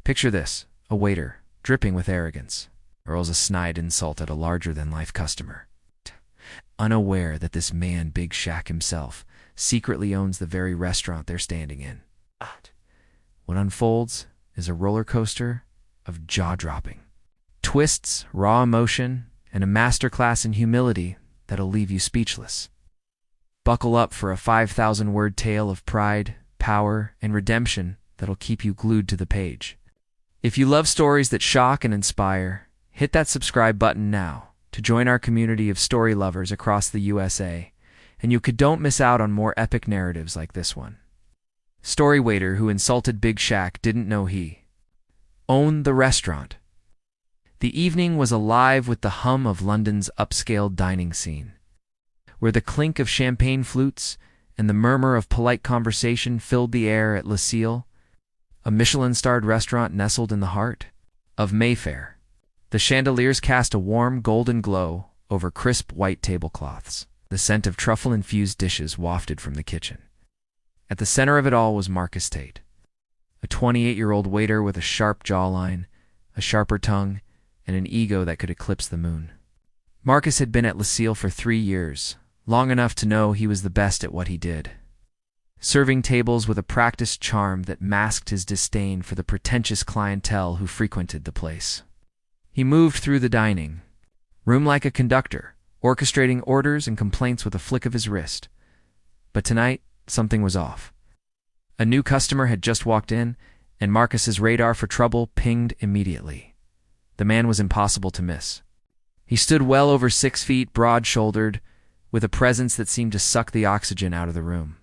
Picture this, a waiter, dripping with arrogance, hurls a snide insult at a larger-than-life customer, unaware that this man, Big Shaq himself, secretly owns the very restaurant they're standing in. What unfolds is a roller coaster of jaw-dropping twists, raw emotion, and a masterclass in humility that'll leave you speechless. Buckle up for a 5,000-word tale of pride, power, and redemption that'll keep you glued to the page. If you love stories that shock and inspire, hit that subscribe button now to join our community of story lovers across the USA, and don't miss out on more epic narratives like this one. Story waiter who insulted Big Shaq didn't know he owned the restaurant. The evening was alive with the hum of London's upscale dining scene, where the clink of champagne flutes and the murmur of polite conversation filled the air at Lucille, a Michelin-starred restaurant nestled in the heart of Mayfair. The chandeliers cast a warm golden glow over crisp white tablecloths. The scent of truffle-infused dishes wafted from the kitchen. At the center of it all was Marcus Tate, a 28-year-old waiter with a sharp jawline, a sharper tongue, and an ego that could eclipse the moon. Marcus had been at Lucille for 3 years, long enough to know he was the best at what he did, serving tables with a practiced charm that masked his disdain for the pretentious clientele who frequented the place. He moved through the dining room like a conductor, orchestrating orders and complaints with a flick of his wrist. But tonight, something was off. A new customer had just walked in, and Marcus's radar for trouble pinged immediately. The man was impossible to miss. He stood well over 6 feet, broad-shouldered, with a presence that seemed to suck the oxygen out of the room.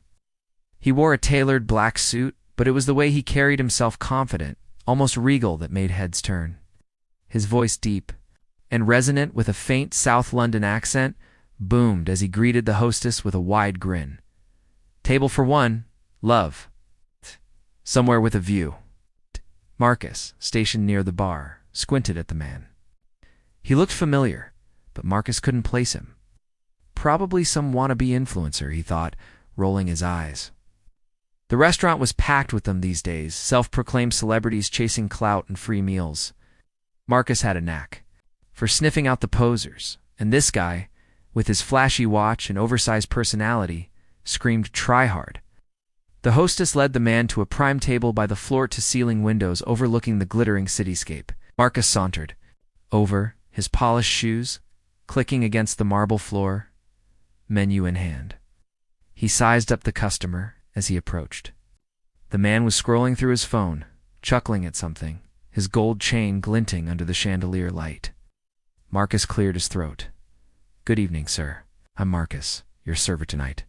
He wore a tailored black suit, but it was the way he carried himself, confident, almost regal, that made heads turn. His voice, deep and resonant with a faint South London accent, boomed as he greeted the hostess with a wide grin. "Table for one, love. Somewhere with a view." Marcus, stationed near the bar, squinted at the man. He looked familiar, but Marcus couldn't place him. Probably some wannabe influencer, he thought, rolling his eyes. The restaurant was packed with them these days, self-proclaimed celebrities chasing clout and free meals. Marcus had a knack for sniffing out the posers, and this guy, with his flashy watch and oversized personality, screamed "try hard." The hostess led the man to a prime table by the floor-to-ceiling windows overlooking the glittering cityscape. Marcus sauntered over, his polished shoes clicking against the marble floor, menu in hand. He sized up the customer as he approached. The man was scrolling through his phone, chuckling at something, his gold chain glinting under the chandelier light. Marcus cleared his throat. "Good evening, sir. I'm Marcus, your server tonight.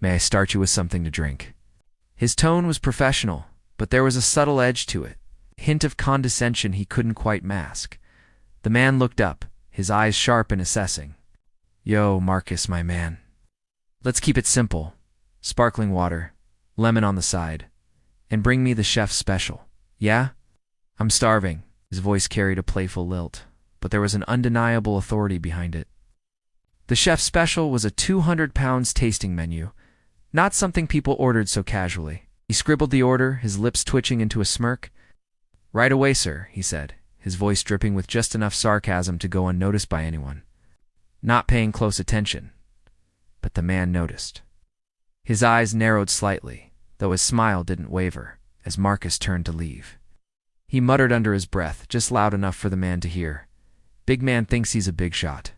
May I start you with something to drink?" His tone was professional, but there was a subtle edge to it, a hint of condescension he couldn't quite mask. The man looked up, his eyes sharp and assessing. "Yo, Marcus, my man. Let's keep it simple. Sparkling water, lemon on the side, and bring me the chef's special. Yeah? I'm starving." His voice carried a playful lilt, but there was an undeniable authority behind it. The chef's special was a 200-pounds tasting menu, not something people ordered so casually. He scribbled the order, his lips twitching into a smirk. "Right away, sir," he said, his voice dripping with just enough sarcasm to go unnoticed by anyone. Not paying close attention. But the man noticed. His eyes narrowed slightly, though his smile didn't waver, as Marcus turned to leave. He muttered under his breath, just loud enough for the man to hear, "Big man thinks he's a big shot."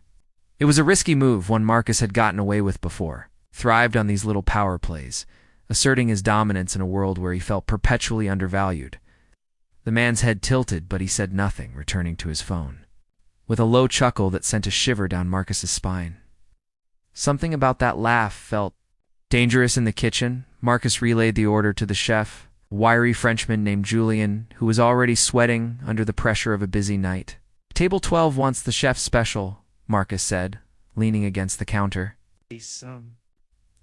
It was a risky move, one Marcus had gotten away with before, thrived on these little power plays, asserting his dominance in a world where he felt perpetually undervalued. The man's head tilted, but he said nothing, returning to his phone, with a low chuckle that sent a shiver down Marcus's spine. Something about that laugh felt dangerous. In the kitchen, Marcus relayed the order to the chef, a wiry Frenchman named Julien, who was already sweating under the pressure of a busy night. "Table 12 wants the chef's special," Marcus said, leaning against the counter.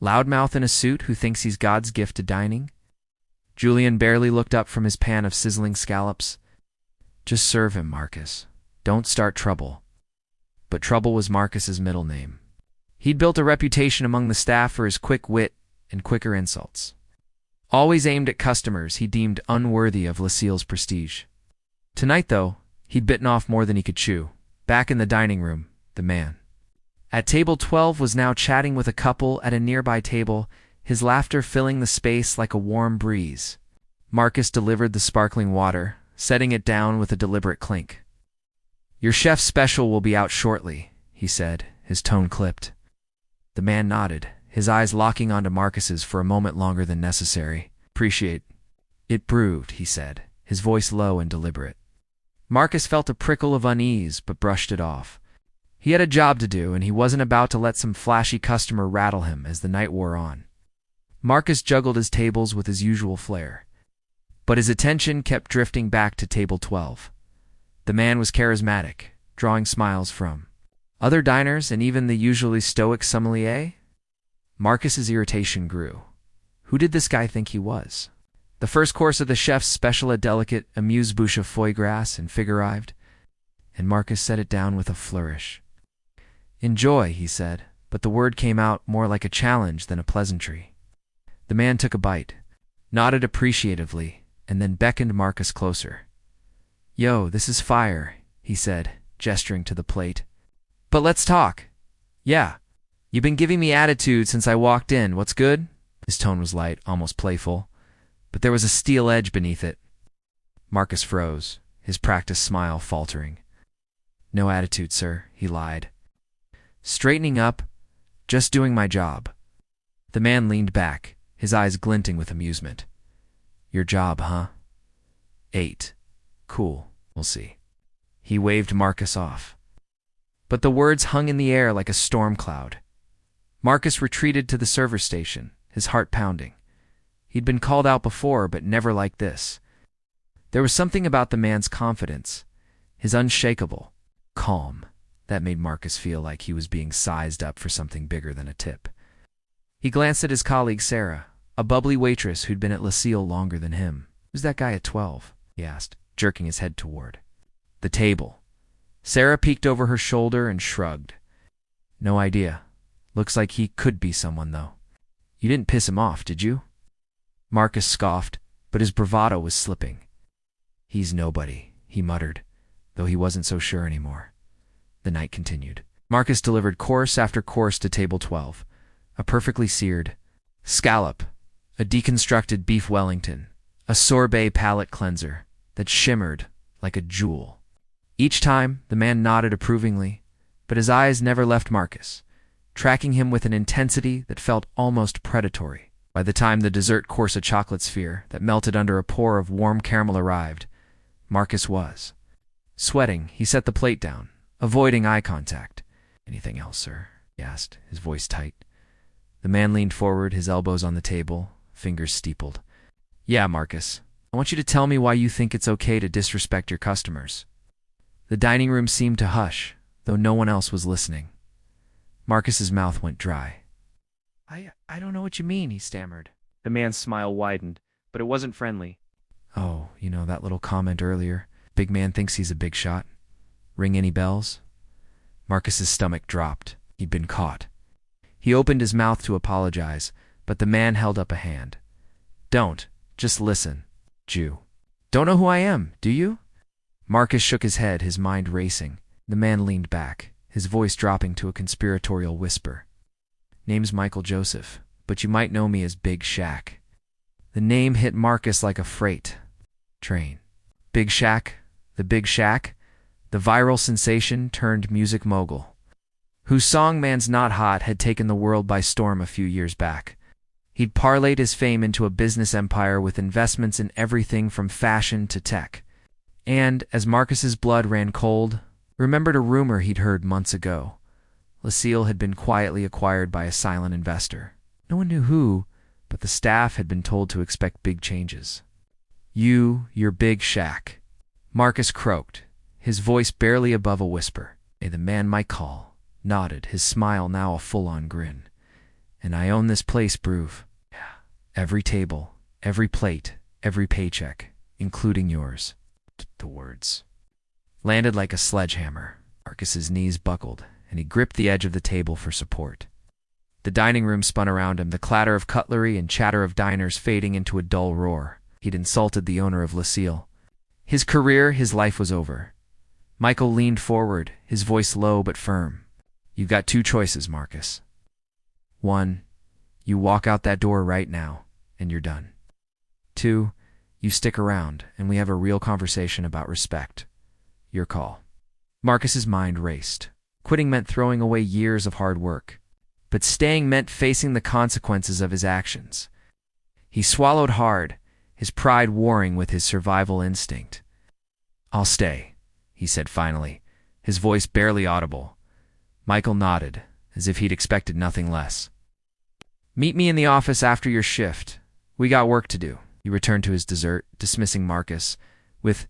Loudmouth in a suit who thinks he's God's gift to dining? Julien barely looked up from his pan of sizzling scallops. "Just serve him, Marcus. Don't start trouble." But Trouble was Marcus's middle name. He'd built a reputation among the staff for his quick wit and quicker insults, always aimed at customers he deemed unworthy of Lucille's prestige. Tonight, though, he'd bitten off more than he could chew. Back in the dining room, the man at table 12 was now chatting with a couple at a nearby table, his laughter filling the space like a warm breeze. Marcus delivered the sparkling water, setting it down with a deliberate clink. "Your chef's special will be out shortly," he said, his tone clipped. The man nodded, his eyes locking onto Marcus's for a moment longer than necessary. "Appreciate it brewed," he said, his voice low and deliberate. Marcus felt a prickle of unease, but brushed it off. He had a job to do, and he wasn't about to let some flashy customer rattle him as the night wore on. Marcus juggled his tables with his usual flair, but his attention kept drifting back to table 12. The man was charismatic, drawing smiles from other diners and even the usually stoic sommelier. Marcus's irritation grew. Who did this guy think he was? The first course of the chef's special, a delicate amuse-bouche of foie gras and fig arrived, and Marcus set it down with a flourish. "Enjoy," he said, but the word came out more like a challenge than a pleasantry. The man took a bite, nodded appreciatively, and then beckoned Marcus closer. "Yo, this is fire," he said, gesturing to the plate. "But let's talk. Yeah, you've been giving me attitude since I walked in. What's good?" His tone was light, almost playful, but there was a steel edge beneath it. Marcus froze, his practiced smile faltering. "No attitude, sir," he lied. "Straightening up, just doing my job." The man leaned back, his eyes glinting with amusement. "Your job, huh? 8. Cool, we'll see." He waved Marcus off. But the words hung in the air like a storm cloud. Marcus retreated to the server station, his heart pounding. He'd been called out before, but never like this. There was something about the man's confidence, his unshakable calm, that made Marcus feel like he was being sized up for something bigger than a tip. He glanced at his colleague Sarah, a bubbly waitress who'd been at Lucille longer than him. "Who's that guy at 12? He asked, jerking his head toward the table. Sarah peeked over her shoulder and shrugged. "No idea. Looks like he could be someone, though." "You didn't piss him off, did you?" Marcus scoffed, but his bravado was slipping. "He's nobody," he muttered, though he wasn't so sure anymore. The night continued. Marcus delivered course after course to table 12. A perfectly seared scallop, a deconstructed beef Wellington, a sorbet palate cleanser that shimmered like a jewel. Each time, the man nodded approvingly, but his eyes never left Marcus, tracking him with an intensity that felt almost predatory. By the time the dessert course, a chocolate sphere that melted under a pour of warm caramel, arrived, Marcus was sweating. He set the plate down, avoiding eye contact. "Anything else, sir?" he asked, his voice tight. The man leaned forward, his elbows on the table, fingers steepled. "Yeah, Marcus, I want you to tell me why you think it's okay to disrespect your customers." The dining room seemed to hush, though no one else was listening. Marcus's mouth went dry. I don't know what you mean," he stammered. The man's smile widened, but it wasn't friendly. "Oh, you know that little comment earlier? Big man thinks he's a big shot. Ring any bells?" Marcus's stomach dropped. He'd been caught. He opened his mouth to apologize, but the man held up a hand. "Don't. Just listen, Jew. Don't know who I am, do you?" Marcus shook his head, his mind racing. The man leaned back, his voice dropping to a conspiratorial whisper. "Name's Michael Joseph, but you might know me as Big Shaq." The name hit Marcus like a freight train. Big Shaq, the Big Shaq, the viral sensation turned music mogul, whose song "Man's Not Hot" had taken the world by storm a few years back. He'd parlayed his fame into a business empire with investments in everything from fashion to tech. And, as Marcus's blood ran cold, remembered a rumor he'd heard months ago. Lucille had been quietly acquired by a silent investor. No one knew who, but the staff had been told to expect big changes. You're Big Shaq," Marcus croaked, his voice barely above a whisper. The man might call, nodded, his smile now a full-on grin. "And I own this place, Bruv. Every table, every plate, every paycheck, including yours." The words landed like a sledgehammer. Marcus's knees buckled, and he gripped the edge of the table for support. The dining room spun around him, the clatter of cutlery and chatter of diners fading into a dull roar. He'd insulted the owner of Lucille. His career, his life was over. Michael leaned forward, his voice low but firm. You've got two choices, Marcus. One, you walk out that door right now, and you're done. Two, you stick around, and we have a real conversation about respect. Your call. Marcus's mind raced. Quitting meant throwing away years of hard work, but staying meant facing the consequences of his actions. He swallowed hard, his pride warring with his survival instinct. I'll stay, he said finally, his voice barely audible. Michael nodded, as if he'd expected nothing less. Meet me in the office after your shift. We got work to do. He returned to his dessert, dismissing Marcus with,